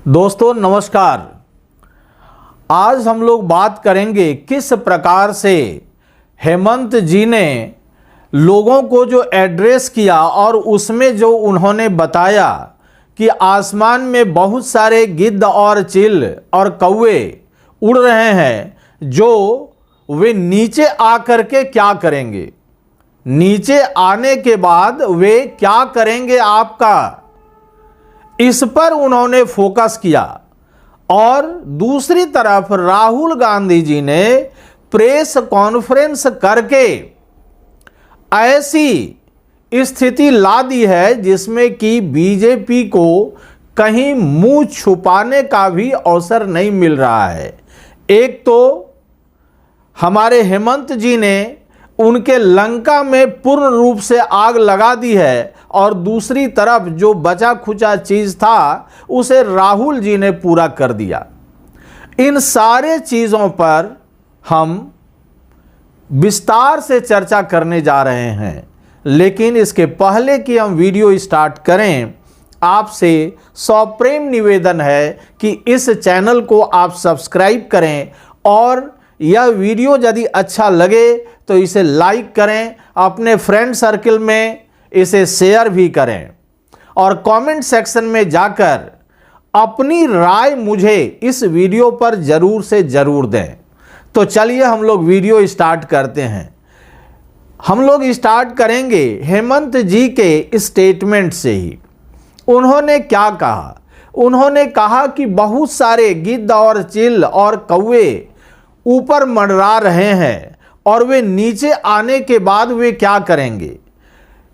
दोस्तों नमस्कार। आज हम लोग बात करेंगे किस प्रकार से हेमंत जी ने लोगों को जो एड्रेस किया और उसमें जो उन्होंने बताया कि आसमान में बहुत सारे गिद्ध और चिल और कौवे उड़ रहे हैं, जो वे नीचे आकर के क्या करेंगे, नीचे आने के बाद वे क्या करेंगे आपका, इस पर उन्होंने फोकस किया। और दूसरी तरफ राहुल गांधी जी ने प्रेस कॉन्फ्रेंस करके ऐसी स्थिति ला दी है जिसमें कि बीजेपी को कहीं मुंह छुपाने का भी अवसर नहीं मिल रहा है। एक तो हमारे हेमंत जी ने उनके लंका में पूर्ण रूप से आग लगा दी है, और दूसरी तरफ जो बचा खुचा चीज था उसे राहुल जी ने पूरा कर दिया। इन सारे चीजों पर हम विस्तार से चर्चा करने जा रहे हैं, लेकिन इसके पहले कि हम वीडियो स्टार्ट करें, आपसे सप्रेम निवेदन है कि इस चैनल को आप सब्सक्राइब करें और यह वीडियो यदि अच्छा लगे तो इसे लाइक करें, अपने फ्रेंड सर्कल में इसे शेयर भी करें और कमेंट सेक्शन में जाकर अपनी राय मुझे इस वीडियो पर जरूर से जरूर दें। तो चलिए हम लोग वीडियो स्टार्ट करते हैं। हम लोग स्टार्ट करेंगे हेमंत जी के स्टेटमेंट से ही। उन्होंने क्या कहा? उन्होंने कहा कि बहुत सारे गिद्ध और चिल और कौवे ऊपर मंडरा रहे हैं और वे नीचे आने के बाद वे क्या करेंगे।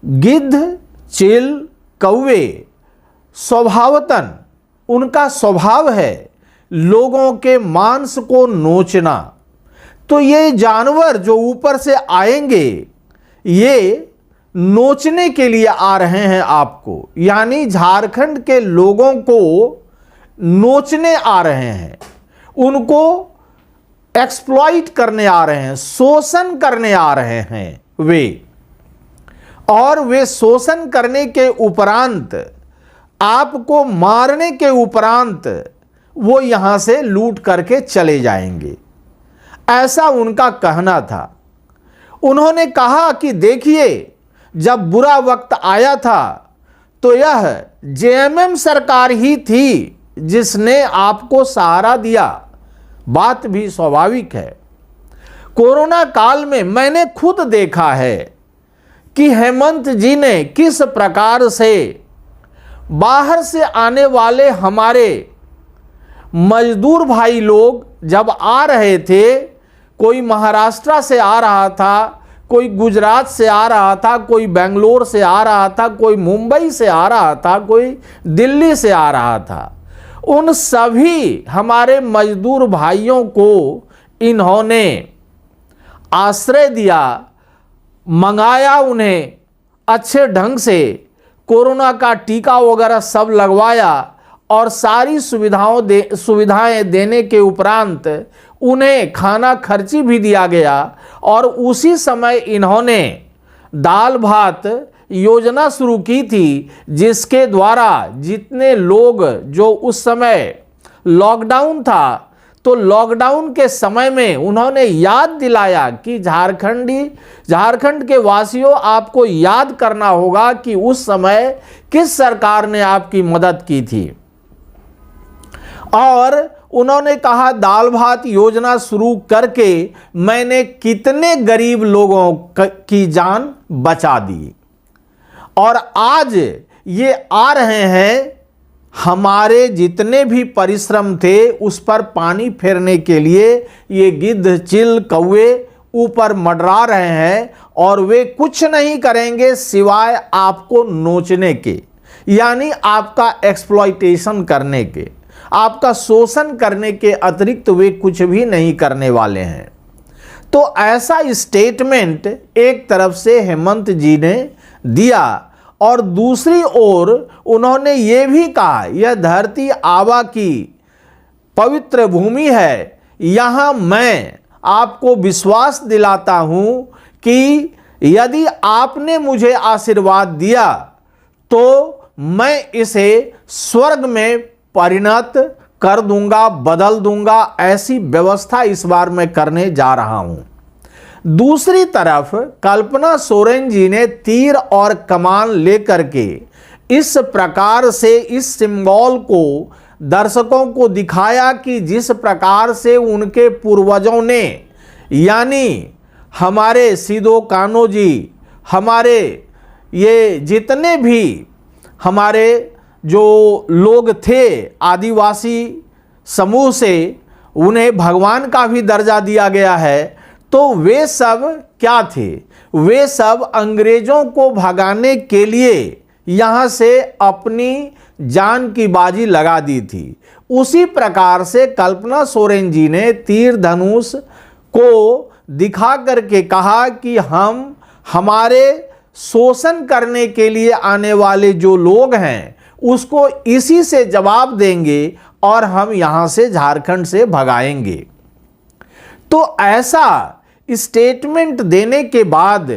गिद्ध चिल कौवे स्वभावतन उनका स्वभाव है लोगों के मांस को नोचना। तो ये जानवर जो ऊपर से आएंगे ये नोचने के लिए आ रहे हैं आपको, यानी झारखंड के लोगों को नोचने आ रहे हैं, उनको एक्सप्लॉइट करने आ रहे हैं, शोषण करने आ रहे हैं वे। और वे शोषण करने के उपरांत, आपको मारने के उपरांत वो यहां से लूट करके चले जाएंगे, ऐसा उनका कहना था। उन्होंने कहा कि देखिए, जब बुरा वक्त आया था तो यह जेएमएम सरकार ही थी जिसने आपको सहारा दिया। बात भी स्वाभाविक है। कोरोना काल में मैंने खुद देखा है कि हेमंत जी ने किस प्रकार से बाहर से आने वाले हमारे मजदूर भाई लोग जब आ रहे थे, कोई महाराष्ट्र से आ रहा था, कोई गुजरात से आ रहा था, कोई बेंगलोर से आ रहा था, कोई मुंबई से आ रहा था, कोई दिल्ली से आ रहा था, उन सभी हमारे मजदूर भाइयों को इन्होंने आश्रय दिया, मंगाया, उन्हें अच्छे ढंग से कोरोना का टीका वगैरह सब लगवाया और सारी सुविधाएं देने के उपरांत उन्हें खाना खर्ची भी दिया गया। और उसी समय इन्होंने दाल भात योजना शुरू की थी, जिसके द्वारा जितने लोग, जो उस समय लॉकडाउन था, तो लॉकडाउन के समय में उन्होंने याद दिलाया कि झारखंड के वासियों, आपको याद करना होगा कि उस समय किस सरकार ने आपकी मदद की थी। और उन्होंने कहा दाल भात योजना शुरू करके मैंने कितने गरीब लोगों की जान बचा दी। और आज ये आ रहे हैं, हमारे जितने भी परिश्रम थे उस पर पानी फेरने के लिए ये गिद्ध चिल कौवे ऊपर मंडरा रहे हैं, और वे कुछ नहीं करेंगे सिवाय आपको नोचने के, यानी आपका एक्सप्लॉइटेशन करने के, आपका शोषण करने के अतिरिक्त वे कुछ भी नहीं करने वाले हैं। तो ऐसा स्टेटमेंट एक तरफ से हेमंत जी ने दिया, और दूसरी ओर उन्होंने ये भी कहा यह धरती आबा की पवित्र भूमि है, यहाँ मैं आपको विश्वास दिलाता हूँ कि यदि आपने मुझे आशीर्वाद दिया तो मैं इसे स्वर्ग में परिणत कर दूंगा, बदल दूंगा, ऐसी व्यवस्था इस बार मैं करने जा रहा हूं। दूसरी तरफ कल्पना सोरेन जी ने तीर और कमान लेकर के इस प्रकार से इस सिंबल को दर्शकों को दिखाया कि जिस प्रकार से उनके पूर्वजों ने, यानी हमारे सिदो कान्हो जी, हमारे ये जितने भी हमारे जो लोग थे आदिवासी समूह से, उन्हें भगवान का भी दर्जा दिया गया है। तो वे सब क्या थे? वे सब अंग्रेजों को भगाने के लिए यहाँ से अपनी जान की बाजी लगा दी थी। उसी प्रकार से कल्पना सोरेन जी ने तीर धनुष को दिखा करके कहा कि हम हमारे शोषण करने के लिए आने वाले जो लोग हैं उसको इसी से जवाब देंगे और हम यहाँ से झारखंड से भगाएंगे। तो ऐसा स्टेटमेंट देने के बाद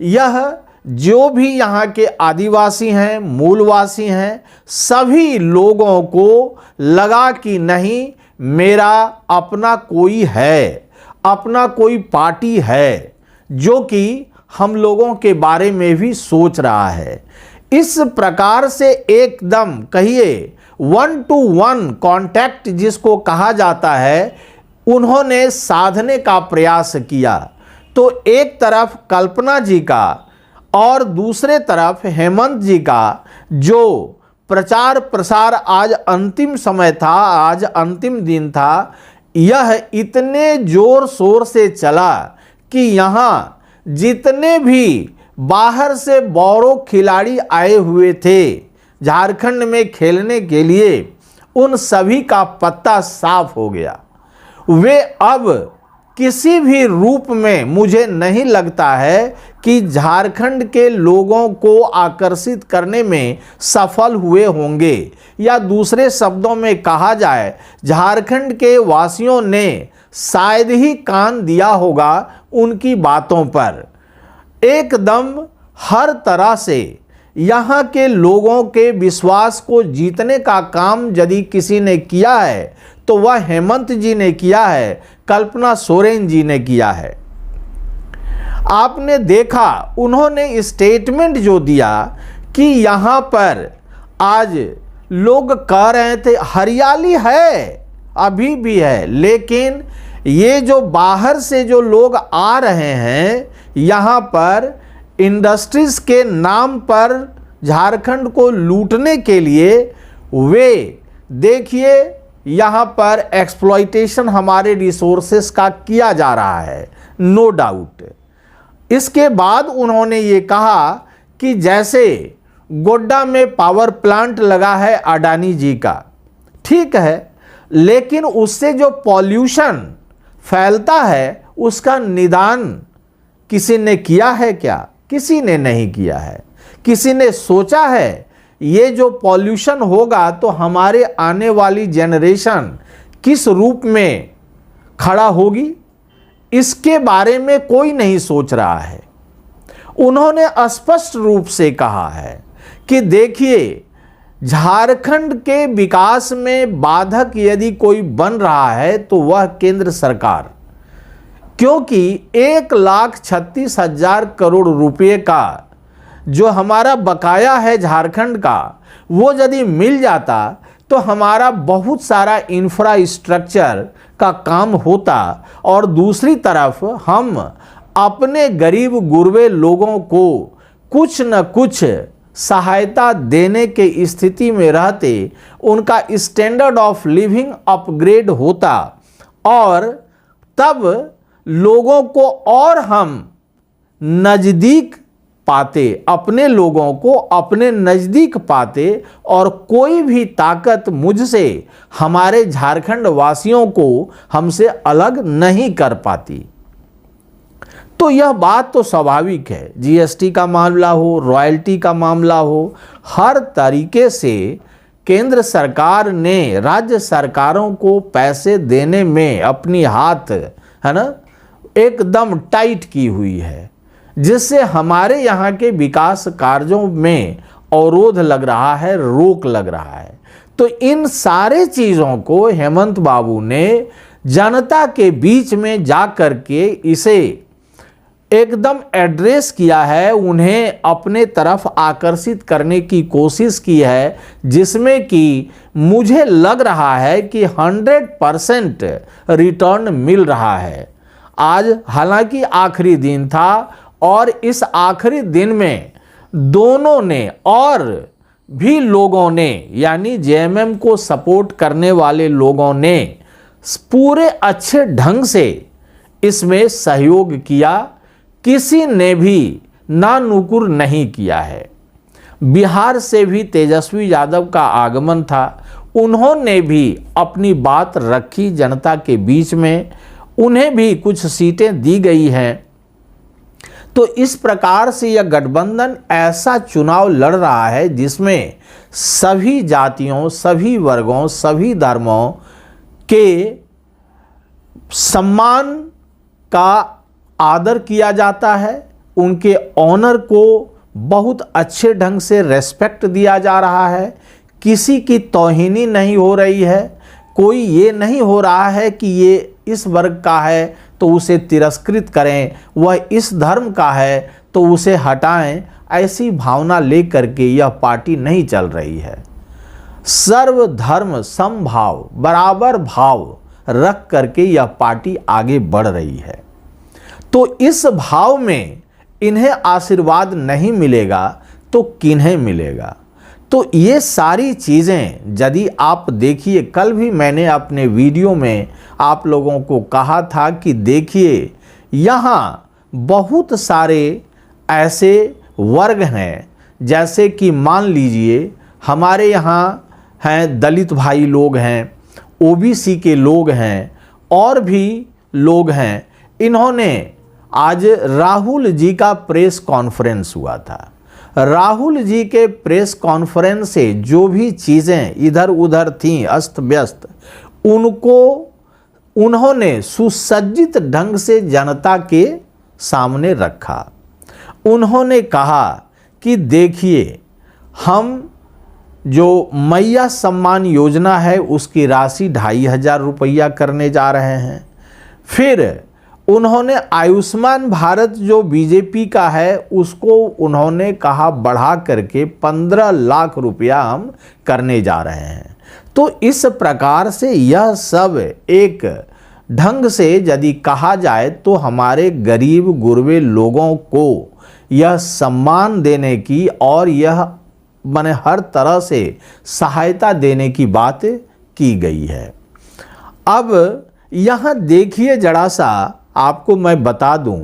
यह जो भी यहाँ के आदिवासी हैं, मूलवासी हैं, सभी लोगों को लगा कि नहीं, मेरा अपना कोई है, अपना कोई पार्टी है जो कि हम लोगों के बारे में भी सोच रहा है। इस प्रकार से एकदम कहिए 1-to-1 कांटेक्ट जिसको कहा जाता है, उन्होंने साधने का प्रयास किया। तो एक तरफ कल्पना जी का और दूसरे तरफ हेमंत जी का जो प्रचार प्रसार आज अंतिम समय था, आज अंतिम दिन था, यह इतने जोर शोर से चला कि यहाँ जितने भी बाहर से बोरो खिलाड़ी आए हुए थे झारखंड में खेलने के लिए, उन सभी का पत्ता साफ हो गया। वे अब किसी भी रूप में मुझे नहीं लगता है कि झारखंड के लोगों को आकर्षित करने में सफल हुए होंगे, या दूसरे शब्दों में कहा जाए झारखंड के वासियों ने शायद ही कान दिया होगा उनकी बातों पर। एकदम हर तरह से यहाँ के लोगों के विश्वास को जीतने का काम यदि किसी ने किया है तो वह हेमंत जी ने किया है, कल्पना सोरेन जी ने किया है। आपने देखा उन्होंने स्टेटमेंट जो दिया कि यहाँ पर आज लोग कह रहे थे हरियाली है, अभी भी है, लेकिन ये जो बाहर से जो लोग आ रहे हैं यहाँ पर इंडस्ट्रीज के नाम पर झारखंड को लूटने के लिए, वे देखिए यहाँ पर एक्सप्लॉइटेशन हमारे रिसोर्सेस का किया जा रहा है, नो डाउट। इसके बाद उन्होंने ये कहा कि जैसे गोड्डा में पावर प्लांट लगा है अडानी जी का, ठीक है, लेकिन उससे जो पॉल्यूशन फैलता है उसका निदान किसी ने किया है क्या? किसी ने नहीं किया है। किसी ने सोचा है ये जो पॉल्यूशन होगा तो हमारे आने वाली जनरेशन किस रूप में खड़ा होगी? इसके बारे में कोई नहीं सोच रहा है। उन्होंने स्पष्ट रूप से कहा है कि देखिए, झारखंड के विकास में बाधक यदि कोई बन रहा है तो वह केंद्र सरकार, क्योंकि 1,36,000 करोड़ रुपए का जो हमारा बकाया है झारखंड का, वो यदि मिल जाता तो हमारा बहुत सारा इंफ्रास्ट्रक्चर का काम होता और दूसरी तरफ हम अपने गरीब गुरबे लोगों को कुछ न कुछ सहायता देने के स्थिति में रहते, उनका स्टैंडर्ड ऑफ लिविंग अपग्रेड होता और तब लोगों को और हम नज़दीक पाते, अपने लोगों को अपने नज़दीक पाते और कोई भी ताकत मुझसे हमारे झारखंड वासियों को हमसे अलग नहीं कर पाती। तो यह बात तो स्वाभाविक है, जीएसटी का मामला हो, रॉयल्टी का मामला हो, हर तरीके से केंद्र सरकार ने राज्य सरकारों को पैसे देने में अपनी हाथ, है ना, एकदम टाइट की हुई है, जिससे हमारे यहाँ के विकास कार्यों में अवरोध लग रहा है, रोक लग रहा है। तो इन सारे चीज़ों को हेमंत बाबू ने जनता के बीच में जा कर के इसे एकदम एड्रेस किया है, उन्हें अपने तरफ आकर्षित करने की कोशिश की है, जिसमें कि मुझे लग रहा है कि 100% रिटर्न मिल रहा है। आज हालांकि आखिरी दिन था और इस आखिरी दिन में दोनों ने और भी लोगों ने, यानी जेएमएम को सपोर्ट करने वाले लोगों ने पूरे अच्छे ढंग से इसमें सहयोग किया, किसी ने भी नानुकुर नहीं किया है। बिहार से भी तेजस्वी यादव का आगमन था, उन्होंने भी अपनी बात रखी जनता के बीच में, उन्हें भी कुछ सीटें दी गई हैं। तो इस प्रकार से यह गठबंधन ऐसा चुनाव लड़ रहा है जिसमें सभी जातियों, सभी वर्गों, सभी धर्मों के सम्मान का आदर किया जाता है, उनके ऑनर को बहुत अच्छे ढंग से रेस्पेक्ट दिया जा रहा है, किसी की तौहीनी नहीं हो रही है, कोई ये नहीं हो रहा है कि ये इस वर्ग का है तो उसे तिरस्कृत करें, वह इस धर्म का है तो उसे हटाएं, ऐसी भावना लेकर के यह पार्टी नहीं चल रही है। सर्वधर्म समभाव, बराबर भाव रख करके यह पार्टी आगे बढ़ रही है। तो इस भाव में इन्हें आशीर्वाद नहीं मिलेगा तो किन्हें मिलेगा? तो ये सारी चीज़ें यदि आप देखिए, कल भी मैंने अपने वीडियो में आप लोगों को कहा था कि देखिए यहाँ बहुत सारे ऐसे वर्ग हैं, जैसे कि मान लीजिए हमारे यहाँ हैं दलित भाई लोग हैं, ओबीसी के लोग हैं और भी लोग हैं। इन्होंने आज राहुल जी का प्रेस कॉन्फ्रेंस हुआ था, राहुल जी के प्रेस कॉन्फ्रेंस से जो भी चीज़ें इधर उधर थीं अस्त व्यस्त, उनको उन्होंने सुसज्जित ढंग से जनता के सामने रखा। उन्होंने कहा कि देखिए हम जो मैया सम्मान योजना है उसकी राशि 2500 रुपया करने जा रहे हैं। फिर उन्होंने आयुष्मान भारत जो बीजेपी का है उसको उन्होंने कहा बढ़ा करके 15 लाख रुपया हम करने जा रहे हैं। तो इस प्रकार से यह सब एक ढंग से यदि कहा जाए तो हमारे गरीब गुरबे लोगों को यह सम्मान देने की और यह माने हर तरह से सहायता देने की बात की गई है। अब यहाँ देखिए जरा सा आपको मैं बता दूं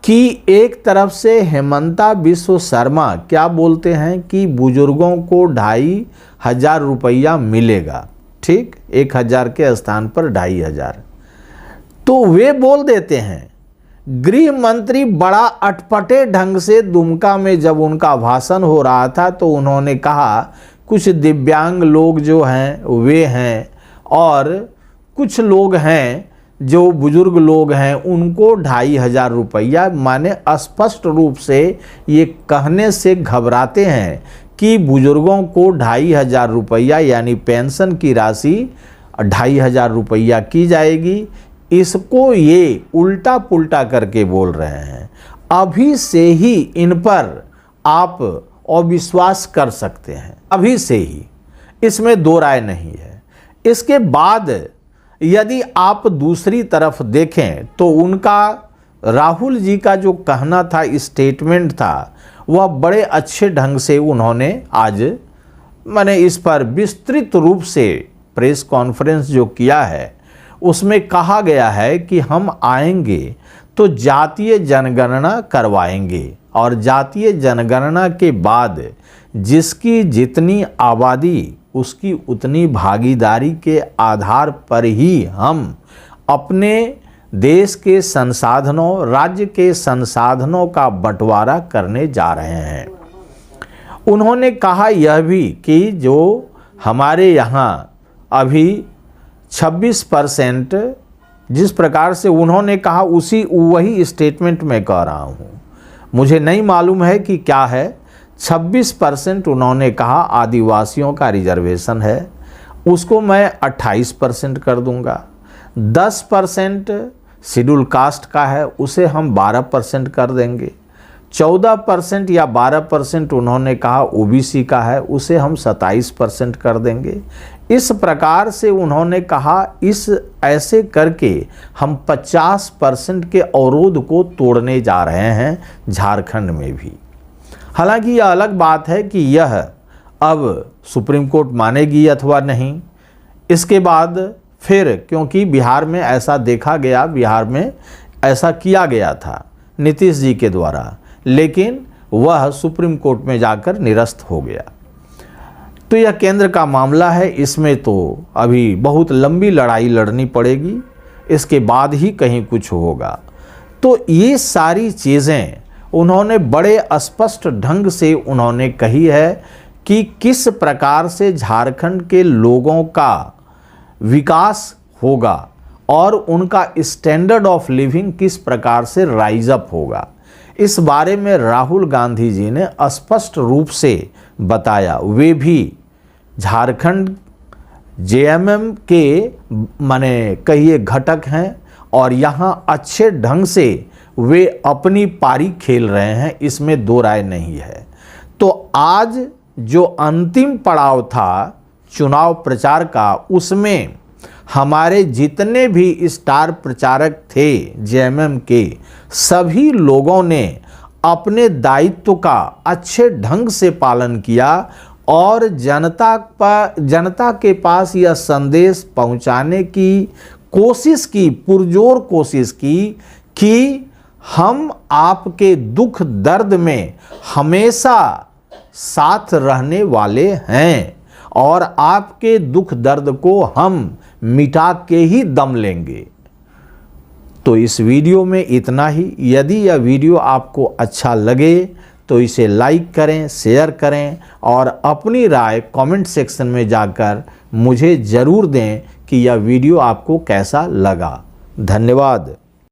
कि एक तरफ से हेमंता बिश्व शर्मा क्या बोलते हैं कि बुजुर्गों को 2500 रुपया मिलेगा, ठीक, 1000 के स्थान पर 2500। तो वे बोल देते हैं, गृह मंत्री बड़ा अटपटे ढंग से दुमका में जब उनका भाषण हो रहा था तो उन्होंने कहा कुछ दिव्यांग लोग जो हैं वे हैं और कुछ लोग हैं जो बुजुर्ग लोग हैं उनको 2500 रुपया, माने स्पष्ट रूप से ये कहने से घबराते हैं कि बुजुर्गों को 2500 रुपया यानी पेंशन की राशि 2500 रुपया की जाएगी। इसको ये उल्टा पुल्टा करके बोल रहे हैं। अभी से ही इन पर आप अविश्वास कर सकते हैं, अभी से ही, इसमें दो राय नहीं है। इसके बाद यदि आप दूसरी तरफ देखें तो उनका राहुल जी का जो कहना था, स्टेटमेंट था, वह बड़े अच्छे ढंग से उन्होंने आज मैंने इस पर विस्तृत रूप से प्रेस कॉन्फ्रेंस जो किया है उसमें कहा गया है कि हम आएंगे तो जातीय जनगणना करवाएंगे और जातीय जनगणना के बाद जिसकी जितनी आबादी उसकी उतनी भागीदारी के आधार पर ही हम अपने देश के संसाधनों, राज्य के संसाधनों का बंटवारा करने जा रहे हैं। उन्होंने कहा यह भी कि जो हमारे यहाँ अभी 26%, जिस प्रकार से उन्होंने कहा वही स्टेटमेंट में कह रहा हूँ, मुझे नहीं मालूम है कि क्या है, 26% उन्होंने कहा आदिवासियों का रिजर्वेशन है, उसको मैं 28% कर दूंगा। 10% शेड्यूल कास्ट का है, उसे हम 12% कर देंगे। 14% या 12% उन्होंने कहा ओबीसी का है, उसे हम 27% कर देंगे। इस प्रकार से उन्होंने कहा ऐसे करके हम 50% के अवरोध को तोड़ने जा रहे हैं झारखंड में भी। हालांकि यह अलग बात है कि यह अब सुप्रीम कोर्ट मानेगी अथवा नहीं। इसके बाद फिर क्योंकि बिहार में ऐसा देखा गया, बिहार में ऐसा किया गया था नीतीश जी के द्वारा, लेकिन वह सुप्रीम कोर्ट में जाकर निरस्त हो गया। तो यह केंद्र का मामला है, इसमें तो अभी बहुत लंबी लड़ाई लड़नी पड़ेगी, इसके बाद ही कहीं कुछ होगा। तो ये सारी चीज़ें उन्होंने बड़े स्पष्ट ढंग से उन्होंने कही है कि किस प्रकार से झारखंड के लोगों का विकास होगा और उनका स्टैंडर्ड ऑफ लिविंग किस प्रकार से राइज अप होगा। इस बारे में राहुल गांधी जी ने स्पष्ट रूप से बताया। वे भी झारखंड जेएमएम के माने कहिए घटक हैं और यहाँ अच्छे ढंग से वे अपनी पारी खेल रहे हैं, इसमें दो राय नहीं है। तो आज जो अंतिम पड़ाव था चुनाव प्रचार का, उसमें हमारे जितने भी स्टार प्रचारक थे जेएमएम के, सभी लोगों ने अपने दायित्व का अच्छे ढंग से पालन किया और जनता के पास यह संदेश पहुंचाने की कोशिश की, पुरजोर कोशिश की कि हम आपके दुख दर्द में हमेशा साथ रहने वाले हैं और आपके दुख दर्द को हम मिटा के ही दम लेंगे। तो इस वीडियो में इतना ही। यदि यह वीडियो आपको अच्छा लगे तो इसे लाइक करें, शेयर करें और अपनी राय कमेंट सेक्शन में जाकर मुझे ज़रूर दें कि यह वीडियो आपको कैसा लगा। धन्यवाद।